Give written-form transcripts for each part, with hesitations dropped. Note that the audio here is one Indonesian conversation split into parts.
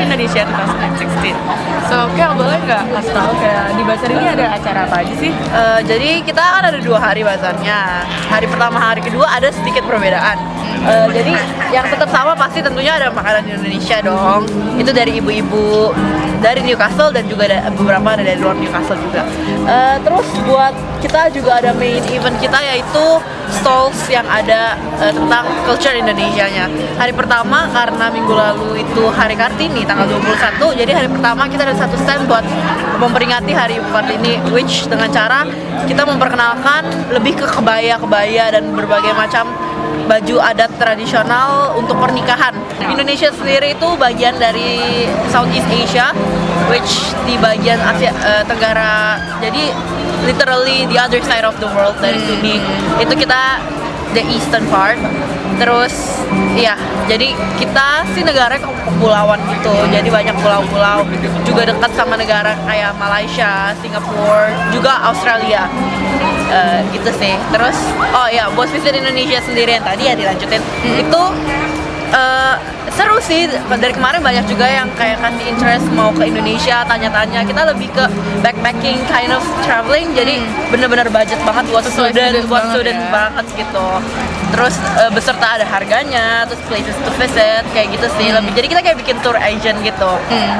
Indonesia 2016. So, Kel, boleh nggak kasih tahu kayak di bazar ini ada acara apa aja sih? Jadi kita kan ada 2 hari bazarnya. Hari pertama, hari kedua ada sedikit perbedaan. Jadi yang tetap sama pasti tentunya ada makanan Indonesia dong. Itu dari ibu-ibu dari Newcastle dan juga ada beberapa ada dari luar Newcastle juga. Terus buat kita juga ada main event kita yaitu stalls yang ada tentang culture Indonesianya. Hari pertama karena minggu lalu itu Hari Kartini tanggal 21, jadi hari pertama kita ada satu stand buat memperingati Hari Ibu Kartini, which dengan cara kita memperkenalkan lebih ke kebaya-kebaya dan berbagai macam baju adat tradisional untuk pernikahan. Indonesia sendiri itu bagian dari Southeast Asia, which di bagian Asia Tenggara. Jadi literally the other side of the world dari sini. Itu kita the eastern part. Terus ya, jadi kita sih negara kepulauan gitu. Jadi banyak pulau-pulau, juga dekat sama negara kayak Malaysia, Singapura, juga Australia. Gitu sih. Terus oh ya, buat visit Indonesia sendiri yang tadi ya dilanjutin. Itu seru sih, dari kemarin banyak juga yang kayak kasih interest mau ke Indonesia, tanya-tanya. Kita lebih ke backpacking kind of traveling, jadi bener-bener budget banget buat student banget gitu. Terus beserta ada harganya, terus places to visit kayak gitu sih. Lebih jadi kita kayak bikin tour agent gitu.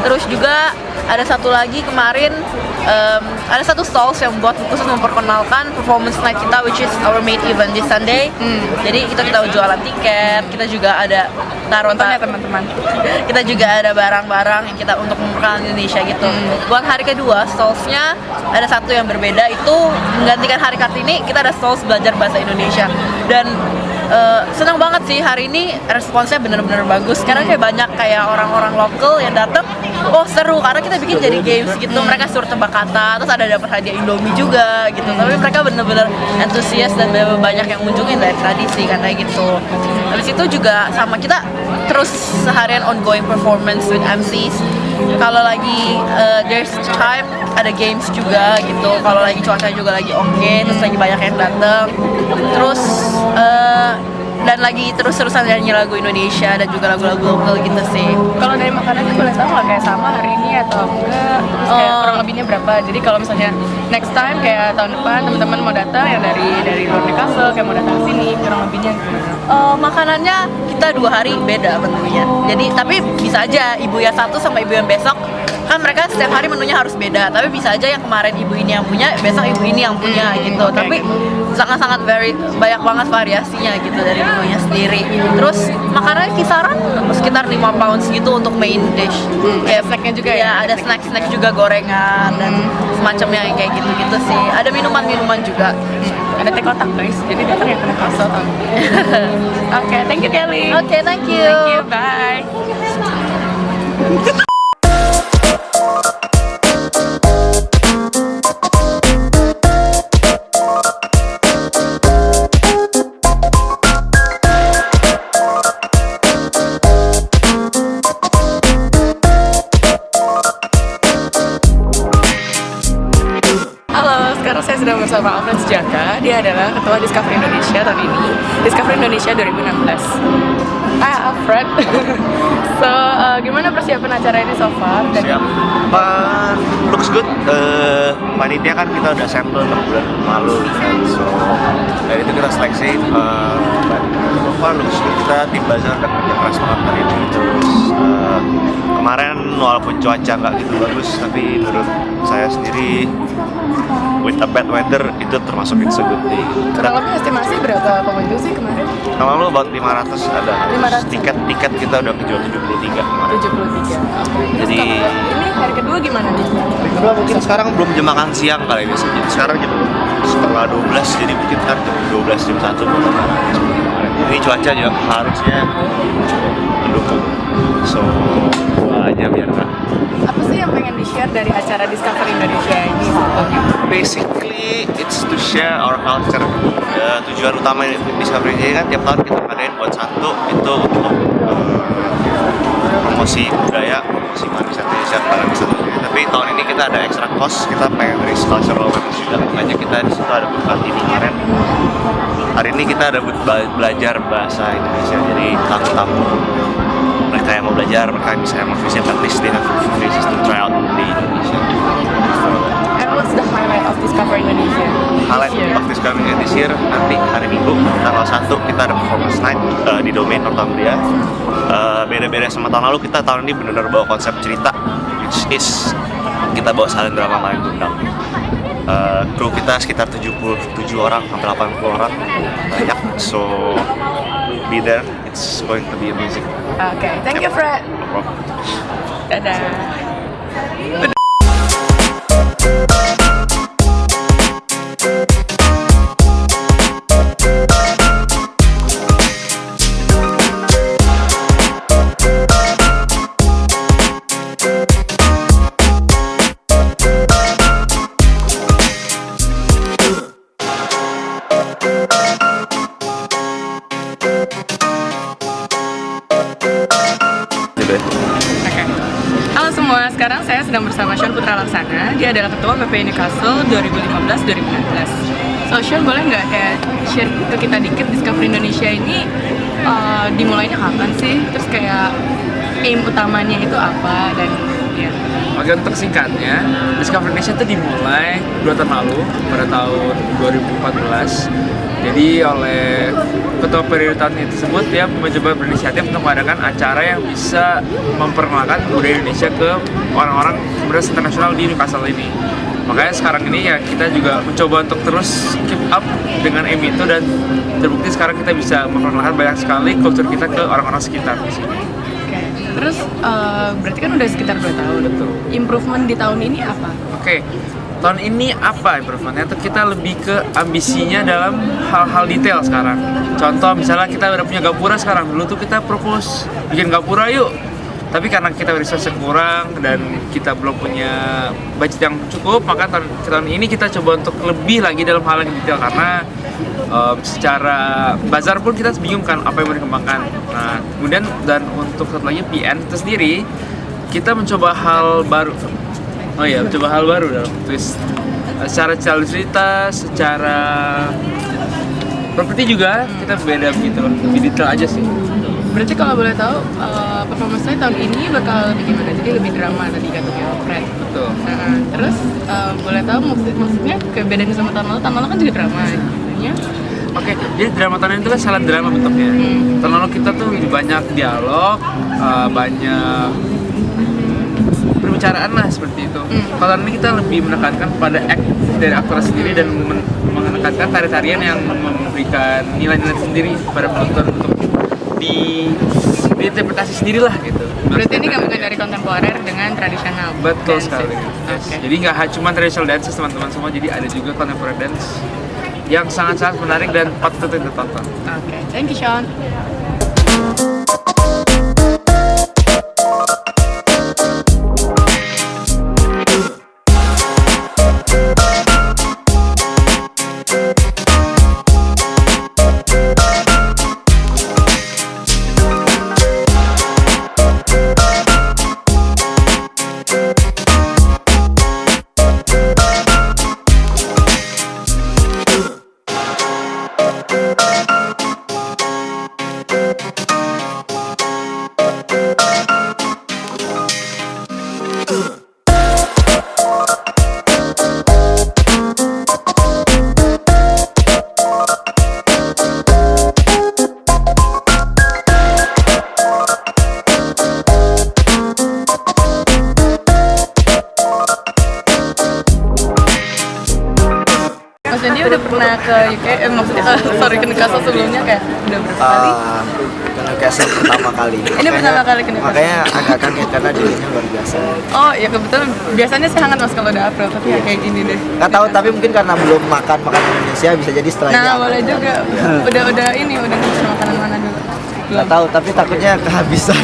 Terus juga ada satu lagi kemarin ada satu stalls yang buat khusus memperkenalkan performance night kita, which is our main event this Sunday. Jadi kita jualan tiket, kita juga ada taruh teman-teman. Kita juga ada barang-barang yang kita untuk memperkenalkan Indonesia gitu. Buat hari kedua stallsnya ada satu yang berbeda, itu menggantikan Hari Kartini. Kita ada stalls belajar bahasa Indonesia dan senang banget sih hari ini responsnya bener-bener bagus karena kayak banyak kayak orang-orang lokal yang datang. Oh seru karena kita bikin jadi games gitu, mereka suruh tebak kata, terus ada dapat hadiah Indomie juga gitu. Tapi mereka bener-bener antusias dan banyak yang ngunjungin dari tadi sih karena gitu. Habis itu juga sama kita terus seharian ongoing performance with MCs. Kalau lagi there's time ada games juga gitu. Kalau lagi cuaca juga lagi oke, terus lagi banyak yang datang. Terus dan lagi terus-terusan nyanyi lagu Indonesia dan juga lagu-lagu lokal gitu sih. Kalau dari makanannya boleh tahu nggak kayak sama hari ini atau enggak? Terus kayak kurang lebihnya berapa? Jadi kalau misalnya next time kayak tahun depan teman-teman mau datang yang dari luar Newcastle kayak mau datang ke sini, kurang lebihnya gimana? Makanannya kita 2 hari beda menunya. Jadi tapi bisa aja ibu yang satu sama ibu yang besok, kan mereka setiap hari menunya harus beda. Tapi bisa aja yang kemarin ibu ini yang punya, besok ibu ini yang punya gitu. Okay. Tapi sangat-sangat banyak banget variasinya gitu dari menunya sendiri. Terus makanannya kisaran sekitar 5 pounds gitu untuk main dish. Kayak snacknya juga ya? Ada snack-snack juga, gorengan dan semacamnya yang kayak gitu-gitu sih. Ada minuman-minuman juga. Ada teh kotak guys, jadi datang yang kena kasih tau. Oke, thank you Kelly. Oke, thank you. Thank you, bye. Sekarang saya sedang bersama Alfred Sejaka. Dia adalah Ketua Discovery Indonesia tahun ini, Discovery Indonesia 2016. Hai Alfred. So, gimana persiapan acara ini so far? Siap. Looks good. Panitia kan kita udah sampel per bulan lalu kan. So, dari itu kita seleksi. So far looks good. Kita tim bazar kan kerja keras banget hari ini. Terus kemarin walaupun cuaca nggak gitu bagus, tapi menurut saya sendiri with a bad weather itu termasuk it's a good day. Kurang lebih estimasi berapa pengunjung sih kemarin? Kalau lu about 500 ada. 500. Tiket kita udah kejual 73 kemarin. 73. Jadi ini hari kedua gimana nih? hari kedua mungkin sekarang belum jam makan siang kali biasanya. Sekarang jam setengah 12, jadi mungkin kan jam 12 jam 1 baru makan. Ini cuaca juga harusnya cukup mendukung. So aja biar nggak. Apa sih yang pengen di-share dari acara Discovery Indonesia ini? Basically, it's to share our culture. Tujuan utama Discovery ini kan tiap tahun kita ngadain buat satu itu untuk promosi budaya, promosi pariwisata Indonesia. Tapi tahun ini kita ada extra cost, kita pengen raise cultural awareness juga. Makanya kita di situ ada booth Kartini kemarin. Hari ini kita ada booth belajar bahasa Indonesia, jadi tamu-tamu mereka kayak mau belajar, mereka bisa emang visit at least they have places to try out di Indonesia. And what's the highlight of Discover Indonesia? Highlight this year? of Discover Indonesia nanti hari Minggu tanggal 1 kita ada performance night di Domain Northumbria. Beda-beda sama tahun lalu, kita tahun ini benar-benar bawa konsep cerita, which is kita bawa salin drama Malin Kundang. Kru kita sekitar 77 orang, hampir 80 orang, banyak. So be there, it's going to be amazing. Okay, thank you Fred. No problem. Dadah. Oke. Halo semua, sekarang saya sedang bersama Sean Putra Laksana. Dia adalah Ketua PPI Newcastle 2015-2016. So Sean, boleh nggak kayak share ke kita dikit Discover Indonesia ini dimulainya kapan sih? Terus kayak aim utamanya itu apa dan ya. Oke, untuk singkatnya, Discover Indonesia itu dimulai 2 tahun lalu, pada tahun 2014. Jadi oleh ketua periode tahun tersebut, dia mencoba berinisiatif untuk mengadakan acara yang bisa memperkenalkan budaya Indonesia ke orang-orang beras internasional di Newcastle ini. Makanya sekarang ini ya kita juga mencoba untuk terus keep up dengan aim itu, dan terbukti sekarang kita bisa memperkenalkan banyak sekali kultur kita ke orang-orang sekitar di sini. Oke. Terus berarti kan udah sekitar 2 tahun. Betul. Improvement di tahun ini apa? Oke, tahun ini apa improvementnya? Kita lebih ke ambisinya dalam hal-hal detail sekarang. Contoh misalnya kita udah punya gapura sekarang. Dulu tuh kita propose bikin gapura yuk. Tapi karena kita resource kurang dan kita belum punya budget yang cukup, maka tahun ini kita coba untuk lebih lagi dalam hal yang detail, karena secara bazar pun kita bingung kan apa yang mau dikembangkan. Nah, kemudian dan untuk satu lagi PN itu sendiri, kita mencoba hal baru. Oh iya, mencoba hal baru dalam twist. Secara cerita, secara properti juga kita beda begitu, lebih detail aja sih. Berarti kalau boleh tahu performance saya tahun ini bakal lebih gimana? Jadi lebih drama tadi katanya Fred. Betul. Nah, terus boleh tahu maksudnya kebedaannya sama tahun lalu kan juga drama gitu. Oke, jadi drama tahun ini tuh kan silent drama bentuknya. Tahun lalu kita tuh lebih banyak dialog, banyak perbicaraan lah seperti itu. Kalau ini kita lebih menekankan pada act dari aktor sendiri dan menekankan tari-tarian yang memberikan nilai-nilai sendiri pada penonton untuk diinterpretasi sendiri lah gitu. Berarti ini gabungan dari kontemporer dengan tradisional. Betul dance. sekali. Yes. Oke. Jadi nggak cuma traditional dances teman-teman semua, jadi ada juga contemporary dance yang sangat-sangat menarik dan patut untuk ditonton. Oke, thank you Sean. Maksudnya dia udah pernah ke UK, maksudnya ke Newcastle sebelumnya kayak udah berapa kali? Ke Newcastle pertama kali. Ini pertama kali ke Newcastle. Makanya agak kaget karena dirinya luar biasa. Oh ya kebetulan biasanya sih hangat mas kalau udah April, tapi ya kayak gini deh. Nggak tahu, tapi mungkin karena belum makan Indonesia, bisa jadi setelahnya. Nah boleh juga. Udah udah ngejar makanan mana dulu? Nggak tahu, tapi takutnya kehabisan.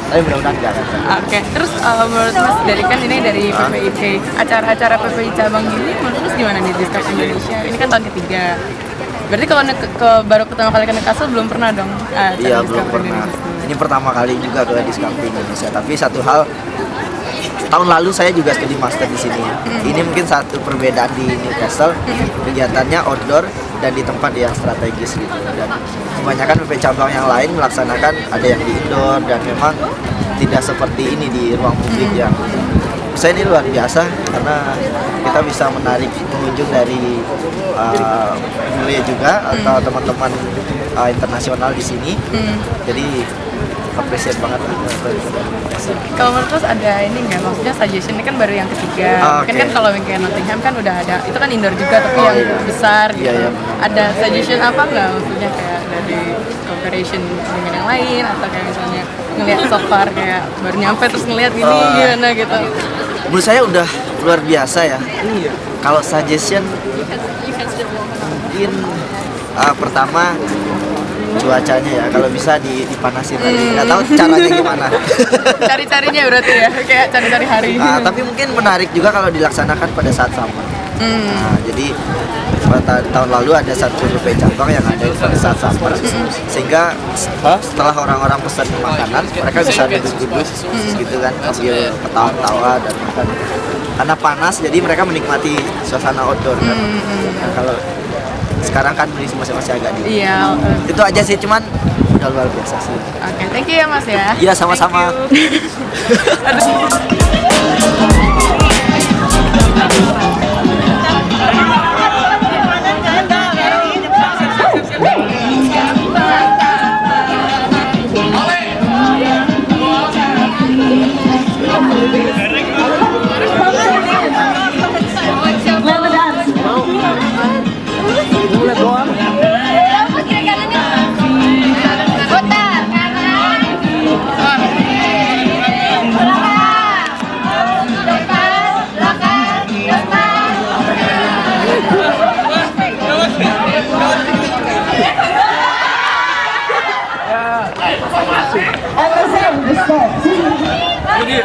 Tapi mudah-mudahan jangan. Oke, terus menurut Mas dari kan ini dari PPIC, acara-acara PPI cabang gini, menurut Mas gimana nih Discover Indonesia? Ini kan tahun ketiga. Berarti kalau baru pertama kali ke Newcastle belum pernah dong? Acara Iya, belum Discover pernah. Indonesia. Ini pertama kali juga ke Discovery Indonesia. Tapi satu hal, tahun lalu saya juga studi master di sini. Ini mungkin satu perbedaan di Newcastle, kegiatannya outdoor dan di tempat yang strategis gitu. Dan kebanyakan PP cabang yang lain melaksanakan ada yang di indoor dan memang tidak seperti ini di ruang publik yang saya ini luar biasa karena kita bisa menarik pengunjung dari bule juga atau teman-teman internasional di sini. Jadi appreciate banget. Kalau menurut Mas ada ini nggak? Maksudnya suggestion ini kan baru yang ketiga. Mungkin Oke. kan kalau kayak Nottingham kan udah ada, itu kan indoor juga tapi yang besar gitu. Iya, iya. Ada suggestion apa nggak? Maksudnya kayak dari cooperation dengan yang lain atau kayak misalnya ngelihat so far kayak baru nyampe terus ngelihat gini gimana gitu. Menurut saya udah luar biasa ya. Kalau suggestion mungkin pertama cuacanya ya, kalau bisa dipanasin lagi. Nggak tahu caranya gimana. Cari-carinya berarti ya, kayak cari-cari hari. Tapi mungkin menarik juga kalau dilaksanakan pada saat summer. Nah, jadi pada tahun lalu ada satu PP cabang yang ada pada saat summer, sehingga setelah orang-orang pesan makanan, mereka bisa duduk-duduk gitu kan, sambil ketawa-tawa dan makan. Karena panas, jadi mereka menikmati suasana outdoor kan. Nah, kalau sekarang kan masih agak dingin. Iya. Itu aja sih, cuman udah luar biasa sih. Oke, thank you ya Mas ya. Iya, sama-sama. Thank you. Jadi,